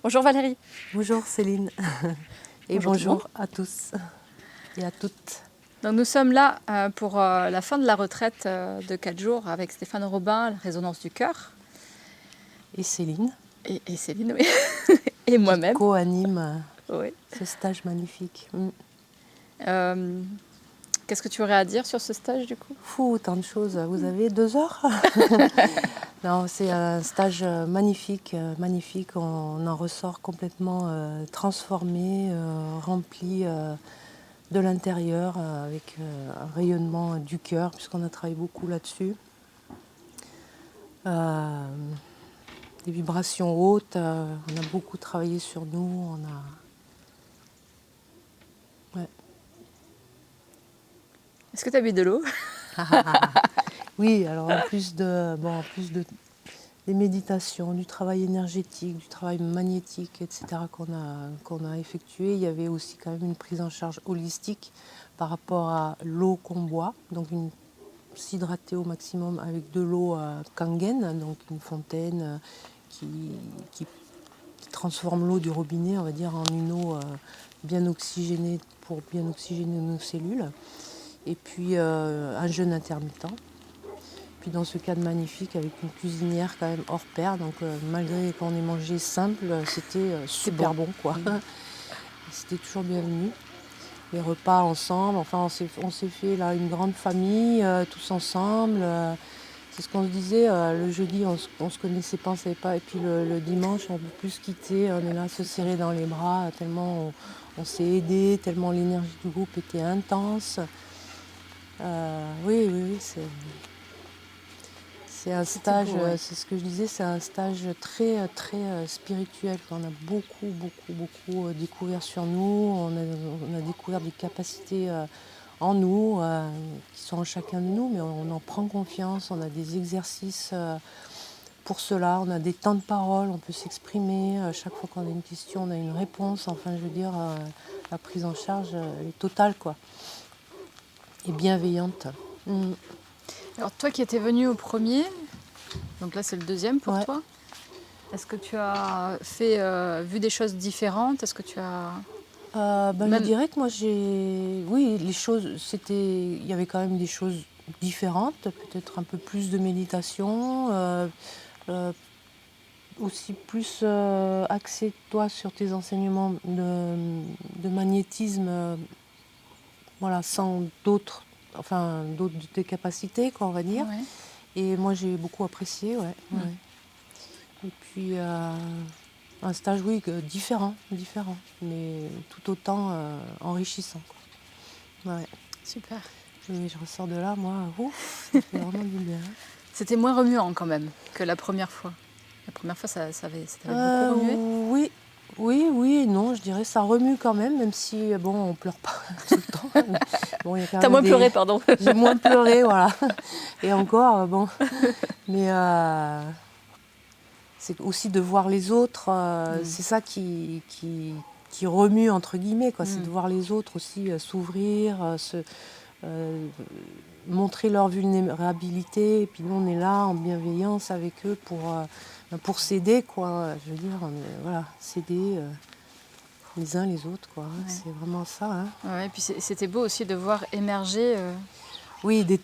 Bonjour Valérie. Bonjour Céline et bonjour à tous et à toutes. Donc nous sommes là pour la fin de la retraite de 4 jours avec Stéphane Robin, la résonance du cœur. Et Céline. Et Céline, oui. Et moi-même. Qui co-anime oui. ce stage magnifique. Qu'est-ce que tu aurais à dire sur ce stage du coup? Tant de choses. Vous avez 2 heures? Non, c'est un stage magnifique, magnifique. On en ressort complètement transformé, rempli de l'intérieur avec un rayonnement du cœur puisqu'on a travaillé beaucoup là-dessus. Des vibrations hautes, on a beaucoup travaillé sur nous, Ouais. Est-ce que tu as bu de l'eau? Oui, alors en plus des méditations, du travail énergétique, du travail magnétique, etc. qu'on a effectué, il y avait aussi quand même une prise en charge holistique par rapport à l'eau qu'on boit, donc s'hydrater au maximum avec de l'eau Kangen, donc une fontaine qui transforme l'eau du robinet, on va dire, en une eau bien oxygénée pour bien oxygéner nos cellules. Et puis un jeûne intermittent. Puis dans ce cadre magnifique avec une cuisinière quand même hors pair, donc malgré qu'on ait mangé simple, c'était super bon quoi. C'était toujours bienvenu. Les repas ensemble, enfin on s'est fait là une grande famille, tous ensemble. C'est ce qu'on se disait, le jeudi on se connaissait pas, on savait pas, et puis le dimanche on ne peut plus se quitter, on est là se serrer dans les bras, tellement on s'est aidés, tellement l'énergie du groupe était intense. Oui, c'est un stage, beau, ouais. C'est ce que je disais, c'est un stage très, très spirituel. On a beaucoup découvert sur nous, on a découvert des capacités en nous, qui sont en chacun de nous, mais on en prend confiance, on a des exercices pour cela, on a des temps de parole, on peut s'exprimer, chaque fois qu'on a une question, on a une réponse, enfin je veux dire, la prise en charge est totale quoi, et bienveillante. Alors toi qui étais venu au premier, donc là c'est le deuxième pour ouais. toi, est-ce que tu as vu des choses différentes? Est-ce que tu as... Je dirais que moi oui, les choses, il y avait quand même des choses différentes, peut-être un peu plus de méditation, aussi plus axé toi sur tes enseignements de magnétisme, voilà, sans d'autres de tes capacités, quoi, on va dire. Ouais. Et moi j'ai beaucoup apprécié, ouais. Et puis un stage, oui, différent, mais tout autant enrichissant, quoi. Ouais. Super. Et je ressors de là, moi, ça fait vraiment du bien. C'était moins remuant quand même que la première fois. La première fois, ça avait beaucoup remué. Oui et non, je dirais ça remue quand même si, bon, on pleure pas tout le temps. Bon, t'as moins pleuré, pardon. J'ai moins pleuré, voilà. Et encore, bon. Mais c'est aussi de voir les autres, c'est ça qui remue, entre guillemets, quoi. C'est de voir les autres aussi s'ouvrir, montrer leur vulnérabilité. Et puis nous, on est là en bienveillance avec eux pour s'aider, quoi. Je veux dire, voilà, s'aider les uns les autres, quoi. Ouais. C'est vraiment ça. Hein. Ouais, et puis c'était beau aussi de voir émerger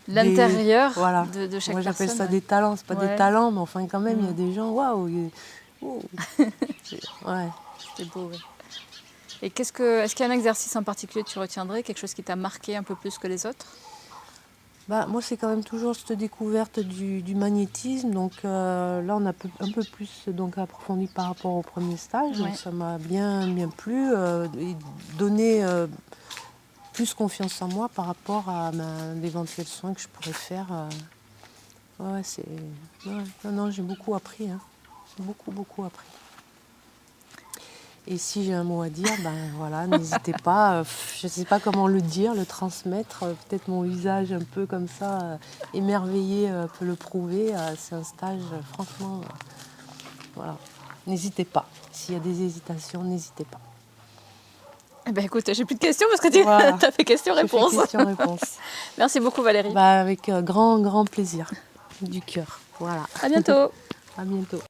l'intérieur voilà. de chaque personne. Moi, j'appelle ça des talents. C'est pas des talents, mais enfin, quand même, il y a des gens, waouh. Ouais. C'était beau, ouais. Et est-ce qu'il y a un exercice en particulier que tu retiendrais, quelque chose qui t'a marqué un peu plus que les autres? Moi, c'est quand même toujours cette découverte du magnétisme. Donc là, on a un peu plus approfondi par rapport au premier stage. Donc ça m'a bien plu et donné plus confiance en moi par rapport à d'éventuels soins que je pourrais faire. Non, j'ai beaucoup appris. Hein. J'ai beaucoup appris. Et si j'ai un mot à dire, voilà, n'hésitez pas, je ne sais pas comment le dire, le transmettre, peut-être mon visage un peu comme ça, émerveillé peut le prouver, c'est un stage, franchement, voilà, n'hésitez pas, s'il y a des hésitations, n'hésitez pas. Eh ben écoute, j'ai plus de questions parce que tu as fait question-réponse. Merci beaucoup Valérie. Avec grand plaisir, du cœur, voilà. À bientôt. À bientôt.